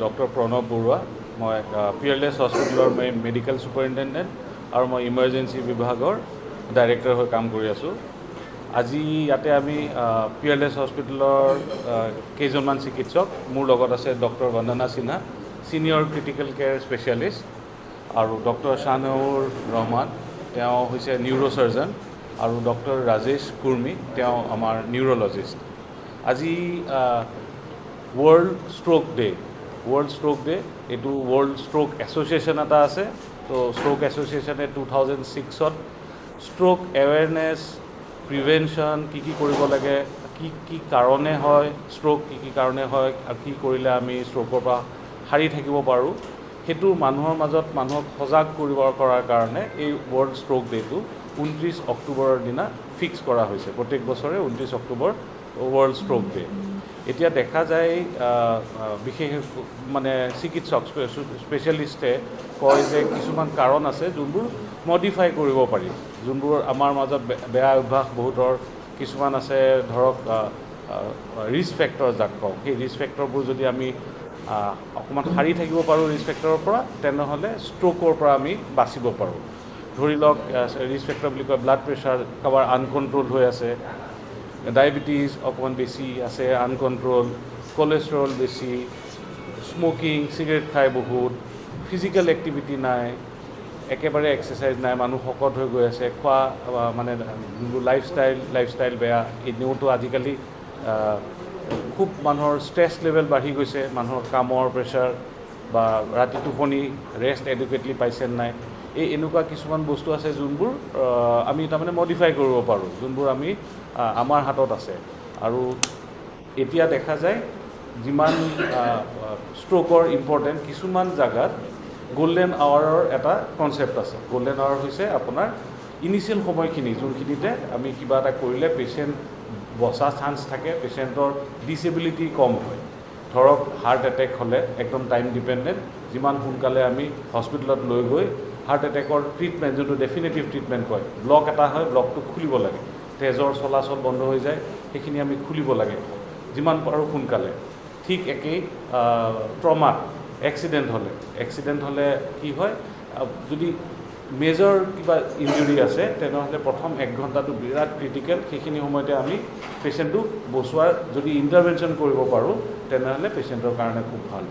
Doctor Pranab Barua. মই peerless হস্পিটেলৰ medical superintendent আৰু মই ইমাৰ্জেঞ্চি বিভাগৰ ডাইৰেক্টৰ হৈ কাম কৰি আছোঁ। আজি ইয়াতে আমি পিয়াৰলেছ হস্পিটেলৰ কেইজনমান চিকিৎসক, মোৰ লগত আছে doctor Bandana Sinha, senior critical care specialist, আৰু ডক্টৰ শ্বাহনূৰ ৰহমান, তেওঁ হৈছে নিউৰোচাৰ্জন, আৰু ডক্টৰ ৰাজেশ কুৰ্মী, তেওঁ আমাৰ নিউৰলজিষ্ট। আজি ৱৰ্ল্ড ষ্ট্ৰোক ডে, এইটো ৱৰ্ল্ড ষ্ট্ৰোক এছ'চিয়েশ্যন এটা আছে। তো ষ্ট্ৰোক এছ'চিয়েশ্যনে 2006ত ষ্ট্ৰোক এৱেৰনেছ, প্ৰিভেনশ্যন, কি কৰিব লাগে, কি কাৰণে হয় ষ্ট্ৰোক, কি কাৰণে হয়, আৰু কি কৰিলে আমি ষ্ট্ৰোকৰ পৰা সাৰি থাকিব পাৰোঁ, সেইটো মানুহৰ মাজত মানুহক সজাগ কৰাৰ কাৰণে এই ৱৰ্ল্ড ষ্ট্ৰোক ডে'টো 29 অক্টোবৰৰ দিনা ফিক্স কৰা হৈছে। প্ৰত্যেক বছৰে 29 অক্টোবৰ ৱৰ্ল্ড ষ্ট্ৰোক ডে'। এতিয়া দেখা যায় বিশেষ মানে চিকিৎসক স্পেচিয়েলিষ্টে কয় যে কিছুমান কাৰণ আছে যোনবোৰ মডিফাই কৰিব পাৰি, যোনবোৰ আমাৰ মাজত বেয়া অভ্যাস বহুতৰ কিছুমান আছে, ধৰক ৰিস্ক ফেক্টৰ যাক কওঁ, সেই ৰিস্ক ফেক্টৰবোৰ যদি আমি অকণমান সাৰি থাকিব পাৰোঁ ৰিস্ক ফেক্টৰৰ পৰা, তেনেহ'লে ষ্ট্ৰোকৰ পৰা আমি বাচিব পাৰোঁ। ধৰি লওক ৰিস্ক ফেক্টৰ বুলি কয় ব্লাড প্ৰেছাৰ কাৰোবাৰ আনকণ্ট্ৰল হৈ আছে, ডায়েবেটিছ অকণমান বেছি আছে আনকণ্ট্ৰল, কলেষ্ট্ৰল বেছি, স্মকিং, চিগাৰেট খায় বহুত, ফিজিকেল এক্টিভিটি নাই, একেবাৰে এক্সাৰচাইজ নাই, মানুহ শকত হৈ গৈ আছে, খোৱা মানে যোনবোৰ লাইফষ্টাইল বেয়া। এনেওতো আজিকালি খুব মানুহৰ ষ্ট্ৰেছ লেভেল বাঢ়ি গৈছে, মানুহৰ কামৰ প্ৰেছাৰ বা ৰাতি টোপনি ৰেষ্ট এডুকেটলি পাইছে নাই, এনেকুৱা কিছুমান বস্তু আছে যোনবোৰ আমি তাৰমানে মডিফাই কৰিব পাৰোঁ, যোনবোৰ আমি আমাৰ হাতত আছে। আৰু এতিয়া দেখা যায় যিমান ষ্ট্ৰোকৰ ইম্পৰ্টেণ্ট, কিছুমান জাগাত গল্ডেন আৱাৰৰ এটা কনচেপ্ট আছে। গল্ডেন আৱাৰ হৈছে আপোনাৰ ইনিচিয়েল সময়খিনি, যোনখিনিতে আমি কিবা এটা কৰিলে পেচেণ্ট বচা চান্স থাকে, পেচেণ্টৰ ডিচেবিলিটি কম হয়। ধৰক হাৰ্ট এটেক হ'লে একদম টাইম ডিপেণ্ডেণ্ট, যিমান সোনকালে আমি হস্পিটেলত লৈ গৈ হাৰ্ট এটেকৰ ট্ৰিটমেণ্ট, যোনটো ডেফিনেটিভ ট্ৰিটমেণ্ট কয়, ব্লক এটা হয়, ব্লকটো খুলিব লাগে, তেজৰ চলাচল বন্ধ হৈ যায়, সেইখিনি আমি খুলিব লাগে যিমান পাৰোঁ সোনকালে। ঠিক একেই ট্ৰমা, এক্সিডেণ্ট হ'লে কি হয়, যদি মেজৰ কিবা ইঞ্জুৰি আছে তেনেহ'লে প্ৰথম 1 ঘণ্টাটো বিৰাট ক্ৰিটিকেল, সেইখিনি সময়তে আমি পেচেণ্টটোক বচোৱাৰ যদি ইণ্টাৰভেনশ্যন কৰিব পাৰোঁ তেনেহ'লে পেচেণ্টৰ কাৰণে খুব ভাল।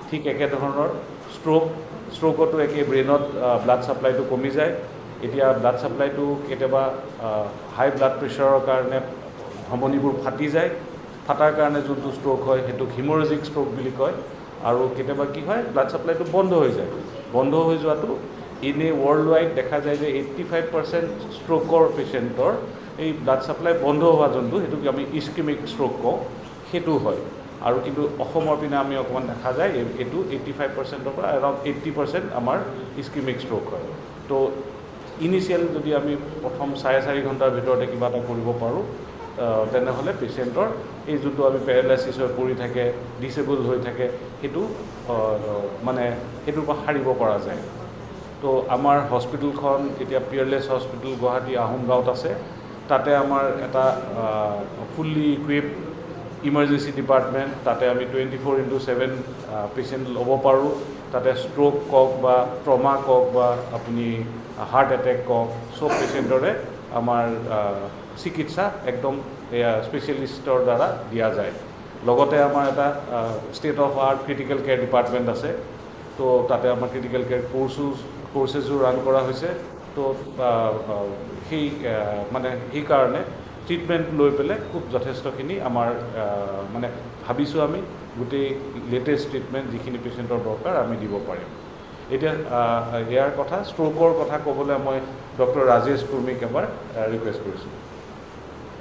ঠিক একেধৰণৰ ষ্ট্ৰোকতো একে, ব্ৰেইনত ব্লাড ছাপ্লাইটো কমি যায়। এতিয়া ব্লাড ছাপ্লাইটো কেতিয়াবা হাই ব্লাড প্ৰেছাৰৰ কাৰণে ধমনীবোৰ ফাটি যায়, ফাটাৰ কাৰণে যোনটো ষ্ট্ৰোক হয় সেইটোক হিমৰেজিক ষ্ট্ৰোক বুলি কয়। আৰু কেতিয়াবা কি হয়, ব্লাড ছাপ্লাইটো বন্ধ হৈ যায়। বন্ধ হৈ যোৱাটো এনেই ৱৰ্ল্ড ৱাইড দেখা যায় যে 85% ষ্ট্ৰোকৰ পেচেণ্টৰ এই ব্লাড ছাপ্লাই বন্ধ হোৱা যোনটো, সেইটোক আমি ইস্কেমিক ষ্ট্ৰোক কওঁ, সেইটো হয়। আৰু কিন্তু অসমৰ পিনে আমি অকণমান দেখা যায় এইটো 85%ৰ পৰা এৰাউণ্ড 80% আমাৰ ইস্কেমিক ষ্ট্ৰোক হয়। তো ইনিচিয়েল যদি আমি প্ৰথম 4.5 ঘণ্টাৰ ভিতৰতে কিবা এটা কৰিব পাৰোঁ, তেনেহ'লে পেচেণ্টৰ এই যোনটো আমি পেৰালাইচিছ হৈ পৰি থাকে, ডিচেবল হৈ থাকে, সেইটো মানে সেইটোৰ পৰা সাৰিব পৰা যায়। তো আমাৰ হস্পিটেলখন এতিয়া পিয়াৰলেছ হস্পিটেল গুৱাহাটী আহোম গাঁৱত আছে। তাতে আমাৰ এটা ফুল্লি ইকুইপ ইমাৰ্জেঞ্চি ডিপাৰ্টমেণ্ট, তাতে আমি 24/7 পেচেণ্ট ল'ব পাৰোঁ। তাতে ষ্ট্ৰোক কওক বা ট্ৰমা কওক বা আপুনি হাৰ্ট এটেক কওক, চব পেচেণ্টৰে আমাৰ চিকিৎসা একদম স্পেচিয়েলিষ্টৰ দ্বাৰা দিয়া যায়। লগতে আমাৰ এটা state of art critical care department আছে। তো তাতে আমাৰ ক্ৰিটিকেল কেয়াৰ কৰ্চেছো ৰান কৰা হৈছে। তো সেইকাৰণে ট্ৰিটমেণ্ট লৈ পেলাই খুব যথেষ্টখিনি আমাৰ মানে ভাবিছোঁ আমি গোটেই লেটেষ্ট ট্ৰিটমেণ্ট যিখিনি পেচেণ্টৰ দৰকাৰ আমি দিব পাৰিম। এতিয়া ইয়াৰ কথা ষ্ট্ৰোকৰ কথা ক'বলৈ মই ডক্টৰ ৰাজেশ কুৰ্মীক এবাৰ ৰিকুৱেষ্ট কৰিছোঁ।